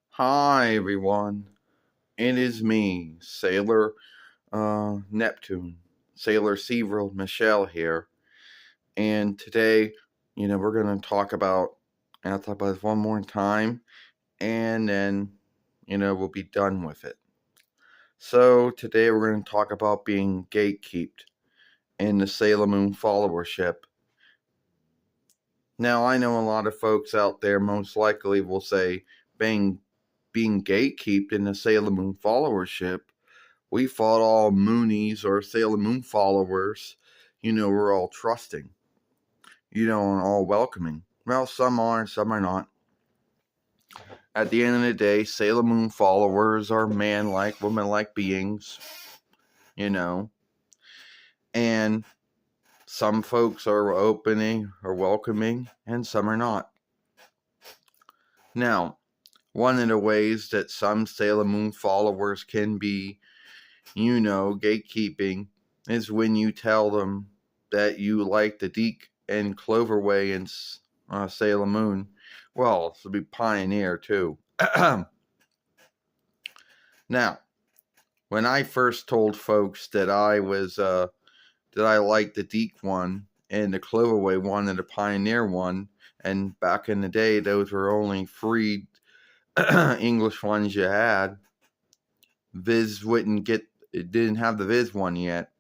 Hi everyone, it is me, Sailor Neptune, Sailor SeaWorld Michelle here, and today, we're gonna I'll talk about this one more time, and then, we'll be done with it. So today we're gonna talk about being gatekeeped in the Sailor Moon followership. Now I know a lot of folks out there most likely will say being gatekeeped in the Sailor Moon followership. We thought all Moonies or Sailor Moon followers, were all trusting, and all welcoming. Well, some are and some are not. At the end of the day, Sailor Moon followers are man-like, woman-like beings, you know, and some folks are opening or welcoming, and some are not. Now, one of the ways that some Sailor Moon followers can be, gatekeeping is when you tell them that you like the Deke and Cloverway and Sailor Moon. Well, to be Pioneer too. Now, when I first told folks that I liked the Deke one and the Cloverway one and the Pioneer one, and back in the day those were only free English ones you had. Viz it didn't have the Viz one yet.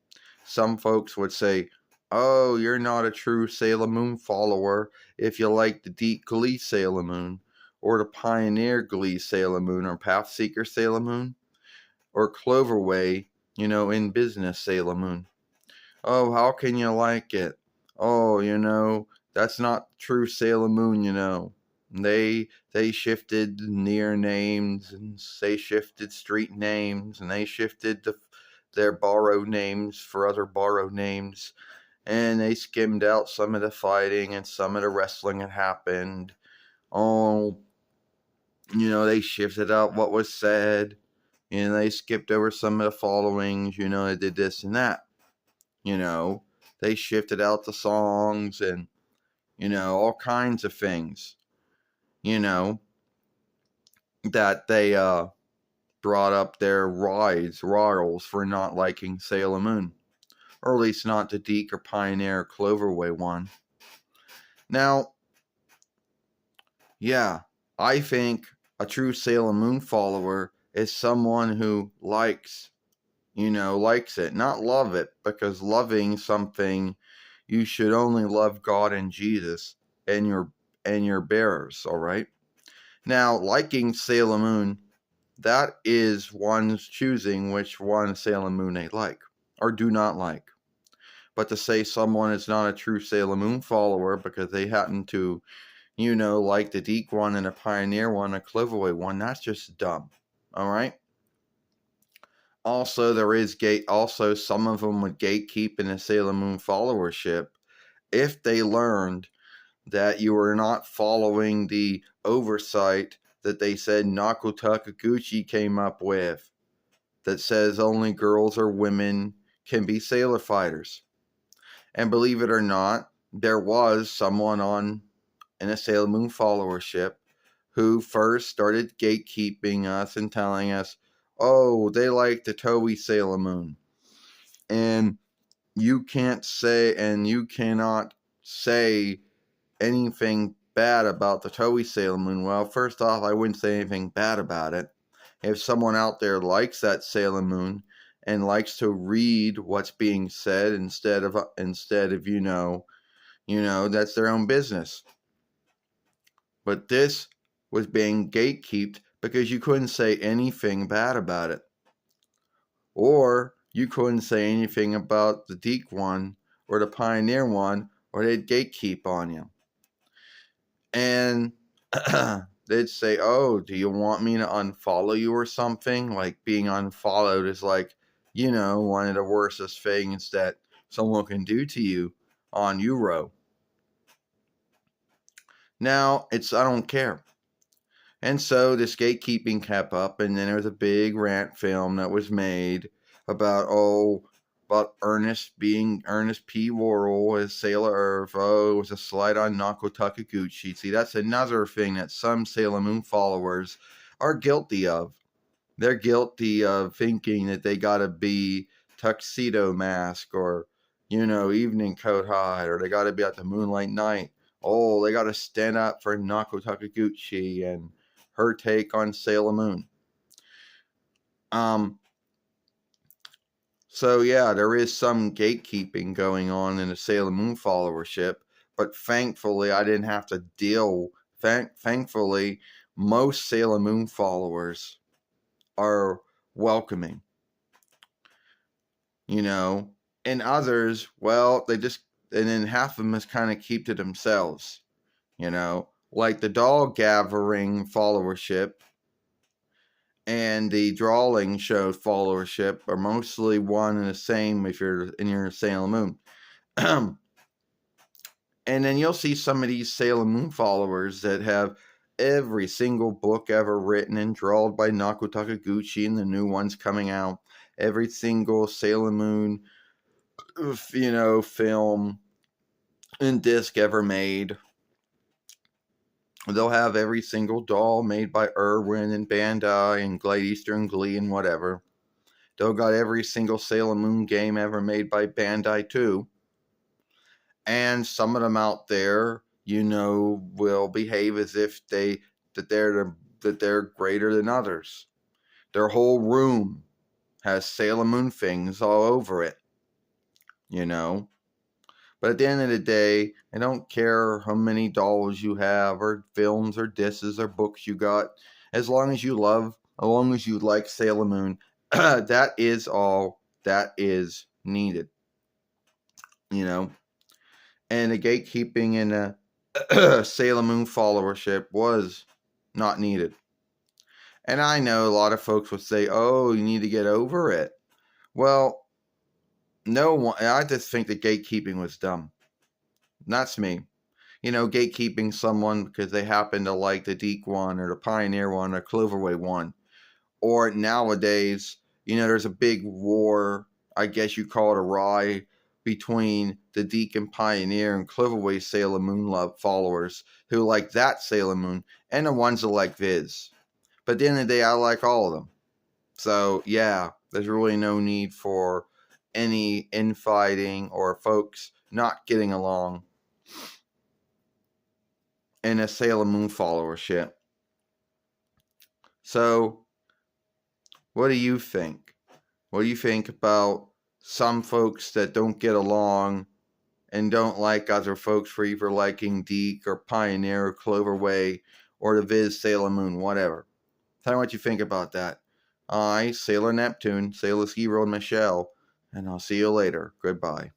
Some folks would say, "Oh, you're not a true Sailor Moon follower if you like the Deep Glee Sailor Moon, or the Pioneer Glee Sailor Moon, or Pathseeker Sailor Moon, or Cloverway, in business Sailor Moon. Oh, how can you like it? Oh, that's not true Sailor Moon. They shifted near names, and they shifted street names, and they shifted their borrowed names for other borrowed names, and they skimmed out some of the fighting and some of the wrestling that happened. Oh, they shifted out what was said, and they skipped over some of the followings. They did this and that. They shifted out the songs and all kinds of things. That they brought up their riles for not liking Sailor Moon, or at least not the Deke or Pioneer or Cloverway one. Now, yeah, I think a true Sailor Moon follower is someone who likes it, not love it, because loving something, you should only love God and Jesus and your bearers, all right? Now, liking Sailor Moon, that is one's choosing which one Sailor Moon they like or do not like. But to say someone is not a true Sailor Moon follower because they happen to, like the Deke one and a Pioneer one, a Cloverway one, that's just dumb. All right? Also, also some of them would gatekeep in the Sailor Moon followership if they learned that you were not following the oversight that they said Naoko Takaguchi came up with, that says only girls or women can be sailor fighters. And believe it or not, there was someone in a Sailor Moon followership who first started gatekeeping us and telling us, oh, they like the Toei Sailor Moon. And you cannot say anything bad about the Toei Sailor Moon. Well, first off, I wouldn't say anything bad about it. If someone out there likes that Sailor Moon and likes to read what's being said instead of that's their own business. But this was being gatekeeped because you couldn't say anything bad about it. Or you couldn't say anything about the Deke one or the Pioneer one, or they'd gatekeep on you. And they'd say, oh, do you want me to unfollow you or something? Like, being unfollowed is like, one of the worstest things that someone can do to you on Euro. Now, I don't care. And so this gatekeeping kept up, and then there was a big rant film that was made about, But Ernest being Ernest P. Worrell as Sailor Irv, it was a slight on Nako Takaguchi. See, that's another thing that some Sailor Moon followers are guilty of. They're guilty of thinking that they gotta be Tuxedo Mask or, Evening Coat Hide, or they gotta be at the Moonlight Night. Oh, they gotta stand up for Nako Takaguchi and her take on Sailor Moon. So yeah, there is some gatekeeping going on in the Sailor Moon followership, but thankfully I didn't have to deal. Thankfully, most Sailor Moon followers are welcoming, and others, well, and then half of them just kind of keep to themselves, like the Doll Gathering followership and the Drawing Show followership are mostly one and the same if you're in your Sailor Moon. And then you'll see some of these Sailor Moon followers that have every single book ever written and drawn by Nako Takaguchi and the new ones coming out. Every single Sailor Moon, film and disc ever made. They'll have every single doll made by Irwin and Bandai and Glade Eastern Glee and whatever. They'll got every single Sailor Moon game ever made by Bandai too. And some of them out there, will behave as if they're greater than others. Their whole room has Sailor Moon things all over it. But at the end of the day, I don't care how many dolls you have, or films, or discs, or books you got. As long as you like Sailor Moon, that is all that is needed. And the gatekeeping in the Sailor Moon followership was not needed. And I know a lot of folks would say, oh, you need to get over it. Well, no one, I just think the gatekeeping was dumb. That's me. Gatekeeping someone because they happen to like the Deke one or the Pioneer one or Cloverway one. Or nowadays, there's a big war, I guess you call it a rye, between the Deke and Pioneer and Cloverway Sailor Moon love followers who like that Sailor Moon and the ones that like Viz. But at the end of the day, I like all of them. So, yeah, there's really no need for any infighting or folks not getting along in a Sailor Moon followership. So, what do you think? What do you think about some folks that don't get along and don't like other folks for either liking Deke or Pioneer or Cloverway or the Viz Sailor Moon, whatever? Tell me what you think about that. I, Sailor Neptune, Sailor Ski Road Michelle, and I'll see you later. Goodbye.